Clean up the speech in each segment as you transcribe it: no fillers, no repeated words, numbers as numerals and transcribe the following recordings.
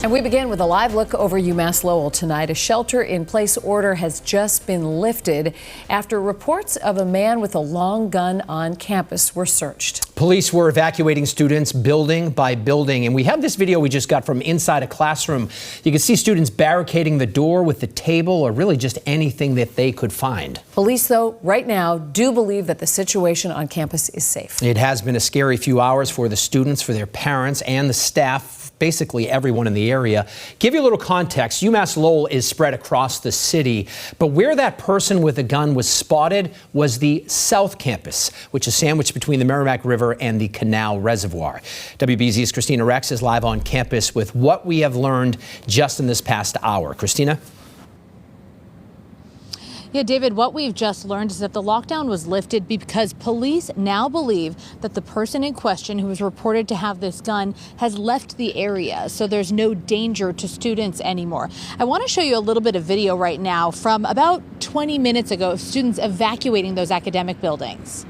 And we begin with a live look over UMass Lowell tonight. A shelter-in-place order has just been lifted after reports of a man with a long gun on campus were searched. Police were evacuating students building by building, and we have this video we just got from inside a classroom. You can see students barricading the door with the table or really just anything that they could find. Police, though, right now do believe that the situation on campus is safe. It has been a scary few hours for the students, for their parents, and the staff. Basically everyone in the area. Give you a little context, UMass Lowell is spread across the city, but where that person with a gun was spotted was the South Campus, which is sandwiched between the Merrimack River and the Canal Reservoir. WBZ's Kristina Rex is live on campus with what we have learned just in this past hour. Kristina? Yeah, David, what we've just learned is that the lockdown was lifted because police now believe that the person in question who was reported to have this gun has left the area, so there's no danger to students anymore. I want to show you a little bit of video right now from about 20 minutes ago of students evacuating those academic buildings.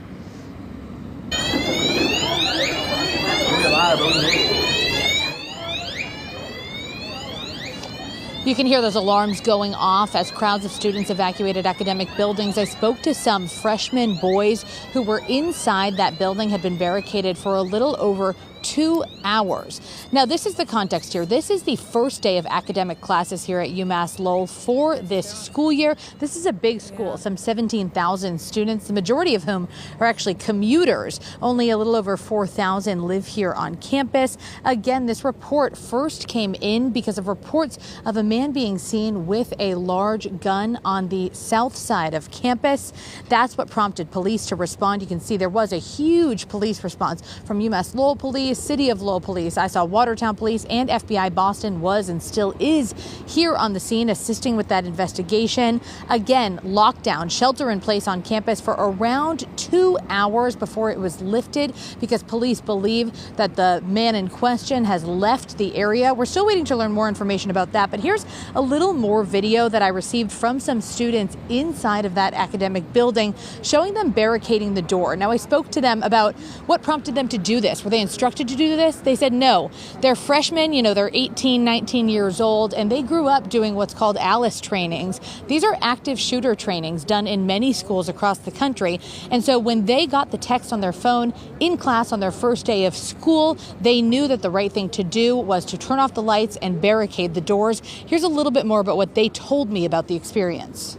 You can hear those alarms going off as crowds of students evacuated academic buildings. I spoke to some freshman boys who were inside that building, had been barricaded for a little over 2 hours. Now, this is the context here. This is the first day of academic classes here at UMass Lowell for this school year. This is a big school, some 17,000 students, the majority of whom are actually commuters. Only a little over 4,000 live here on campus. Again, this report first came in because of reports of a man being seen with a large gun on the south side of campus. That's what prompted police to respond. You can see there was a huge police response from UMass Lowell Police, City of Lowell Police. I saw Watertown Police and FBI Boston was and still is here on the scene assisting with that investigation. Again, lockdown, shelter in place on campus for around 2 hours before it was lifted because police believe that the man in question has left the area. We're still waiting to learn more information about that, but here's a little more video that I received from some students inside of that academic building showing them barricading the door. Now, I spoke to them about what prompted them to do this. Were they instructed to do this? They said no. They're freshmen, they're 18, 19 years old, and they grew up doing what's called ALICE trainings. These are active shooter trainings done in many schools across the country. And so when they got the text on their phone in class on their first day of school, they knew that the right thing to do was to turn off the lights and barricade the doors. Here's a little bit more about what they told me about the experience.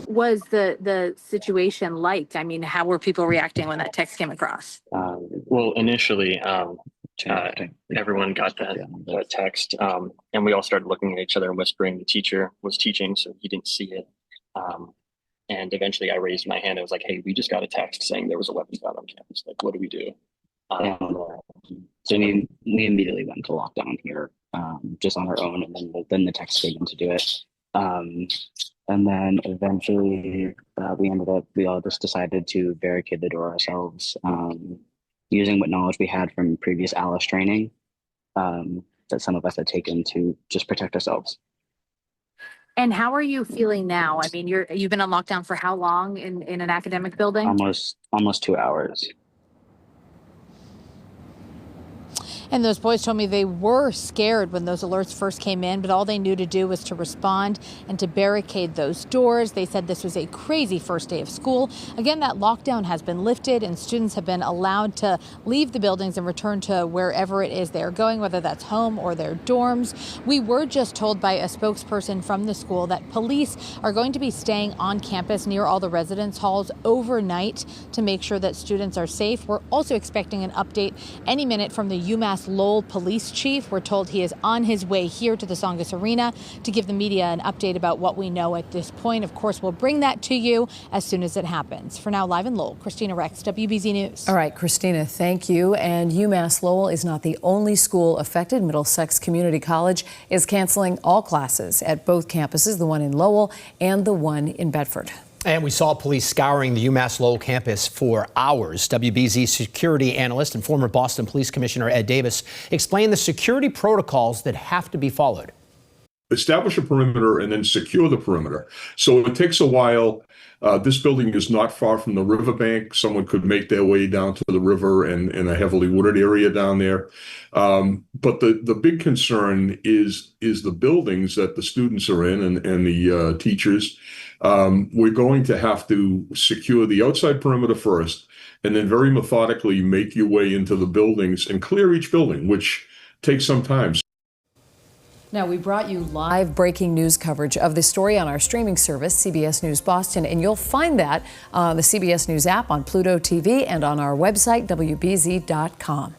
Was the situation like? I mean, how were people reacting when that text came across? Well, initially, everyone got that text, and we all started looking at each other and whispering. The teacher was teaching, so he didn't see it. And eventually I raised my hand. I was like, hey, we just got a text saying there was a weapons found on campus. Like, what do we do? So we immediately went to lockdown here, just on our own, and then the text came in to do it. And then eventually we all just decided to barricade the door ourselves, using what knowledge we had from previous ALICE training that some of us had taken to just protect ourselves. And how are you feeling now? I mean, you've been on lockdown for how long in an academic building? Almost 2 hours. And those boys told me they were scared when those alerts first came in, but all they knew to do was to respond and to barricade those doors. They said this was a crazy first day of school. Again, that lockdown has been lifted and students have been allowed to leave the buildings and return to wherever it is they're going, whether that's home or their dorms. We were just told by a spokesperson from the school that police are going to be staying on campus near all the residence halls overnight to make sure that students are safe. We're also expecting an update any minute from the UMass Lowell police chief. We're told he is on his way here to the Tsongas Arena to give the media an update about what we know at this point. Of course, we'll bring that to you as soon as it happens. For now, live in Lowell, Kristina Rex, WBZ News. All right, Kristina, thank you. And UMass Lowell is not the only school affected. Middlesex Community College is canceling all classes at both campuses, the one in Lowell and the one in Bedford. And we saw police scouring the UMass Lowell campus for hours. WBZ security analyst and former Boston Police Commissioner Ed Davis explained the security protocols that have to be followed. establish a perimeter and then secure the perimeter. So it takes a while. This building is not far from the riverbank. Someone could make their way down to the river and in a heavily wooded area down there. But the big concern is the buildings that the students are in and the teachers. We're going to have to secure the outside perimeter first, and then very methodically make your way into the buildings and clear each building, which takes some time. Now, we brought you live breaking news coverage of this story on our streaming service, CBS News Boston, and you'll find that on the CBS News app, on Pluto TV, and on our website, WBZ.com.